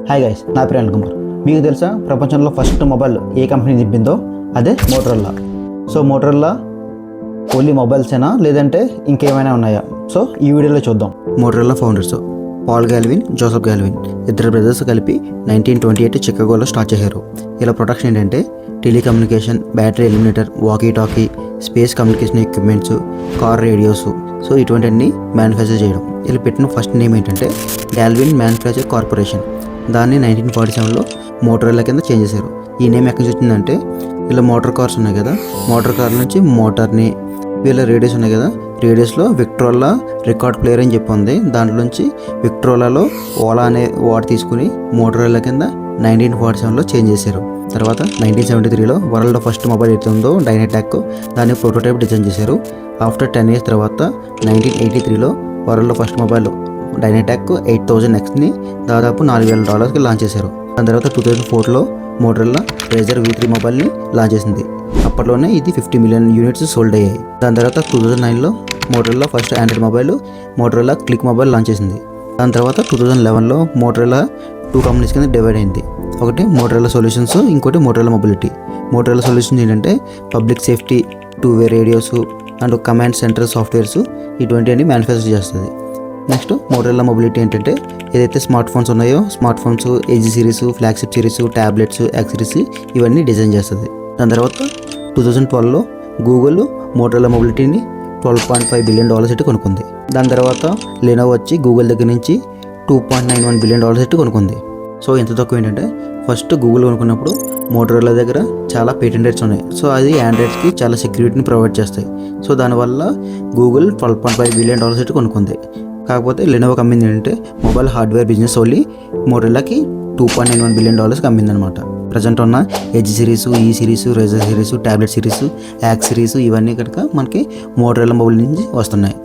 Hi guys, నా పేరు అనిల్ కుమార్. మీకు తెలుసా ప్రపంచంలో ఫస్ట్ మొబైల్ ఏ కంపెనీ దింపిందో? అదే మోటరోలా. సో మోటరోలా ఓన్లీ మొబైల్సేనా లేదంటే ఇంకేమైనా ఉన్నాయా? సో ఈ వీడియోలో చూద్దాం. మోటరోలా ఫౌండర్స్ పాల్ గాల్విన్, జోసెఫ్ గాల్విన్ ఇద్దరు బ్రదర్స్ కలిపి 1928 చికాగోలో స్టార్ట్ చేశారు. ఇలా ప్రొడక్షన్ ఏంటంటే telecommunication, battery eliminator, walkie talkie, space communication equipments, car radios, so ఇటువంటివన్నీ మ్యానుఫ్యాక్చర్ చేయడం. ఇలా పెట్టిన ఫస్ట్ నేమ్ ఏంటంటే గాల్విన్ మ్యానుఫ్యాక్చర్ కార్పొరేషన్. దాన్ని 1947లో మోటరోలా కింద చేంజ్ చేశారు. ఈ నేమ్ ఎక్కడి నుంచి వచ్చిందంటే ఇలా మోటార్ కార్స్ ఉన్నాయి కదా, మోటార్ కార్ నుంచి మోటార్ని, వీళ్ళ రేడియోస్ ఉన్నాయి కదా, రేడియోస్లో విక్ట్రోలా రికార్డ్ ప్లేయర్ అని చెప్పి ఉంది. దాంట్లోంచి విక్ట్రోలాలో ఓలా అనే వార్డ్ తీసుకుని మోటరోలా కింద 1947లో చేంజ్ చేశారు. తర్వాత 1973లో వరల్డ్ ఫస్ట్ మొబైల్ అయితే ఉందో డైనటాక్, దాన్ని ప్రోటోటైప్ డిజైన్ చేశారు. ఆఫ్టర్ 10 years తర్వాత 1983లో వరల్డ్ ఫస్ట్ మొబైల్ డైనటాక్ 8000Xని దాదాపు $4,000కి లాంచ్ చేశారు. దాని తర్వాత 2004లో మోటరోలా రేజర్ V3 మొబైల్ని లాంచ్ చేసింది. అప్పట్లోనే ఇది 50 million యూనిట్స్ సోల్డ్ అయ్యాయి. దాని తర్వాత 2009లో Motorola first android mobile Motorola click mobile launch చేసింది. దాని తర్వాత 2011లో మోటరోలా 2 కంపెనీస్ కింద డివైడ్ అయింది. ఒకటి మోటరోలా సొల్యూషన్స్, ఇంకోటి మోటరోలా మొబిలిటీ. మోటరోలా సొల్యూషన్స్ ఏంటంటే public safety, 2-way radios and command centre softwares ఇటువంటివన్నీ మ్యానుఫ్యాక్చర్ చేస్తుంది. నెక్స్ట్ మోటరోలా మొబిలిటీ ఏంటంటే ఏదైతే స్మార్ట్ ఫోన్స్ ఉన్నాయో smart phones, edge series, flagship series, tablets, X series ఇవన్నీ డిజైన్ చేస్తుంది. దాని తర్వాత 2012లో గూగుల్ మోటరోలా మొబిలిటీని $12.5 billion పెట్టి కొనుక్కుంది. దాని తర్వాత లెనోవో వచ్చి గూగుల్ దగ్గర నుంచి $2.91 billion పెట్టి కొనుక్కుంది. సో ఎంత తక్కువ ఏంటంటే ఫస్ట్ గూగుల్ కొనుక్కున్నప్పుడు మోటరోలా దగ్గర చాలా పేటెంట్ రైట్స్ ఉన్నాయి. సో అది ఆండ్రాయిడ్స్కి చాలా సెక్యూరిటీని ప్రొవైడ్ చేస్తాయి. సో దానివల్ల గూగుల్ $12.5 billion పెట్టి కొనుక్కుంది. కాకపోతే లెనోవో అమ్మింది ఏంటంటే మొబైల్ హార్డ్వేర్ బిజినెస్ ఓన్లీ మోటరోలాకి $2.91 billion అమ్మిందనమాట. ప్రజెంట్ ఉన్న edge series, E series, razr series, tablet series, X series ఇవన్నీ కనుక మనకి మోటరోలా మొబైల్ నుంచి వస్తున్నాయి.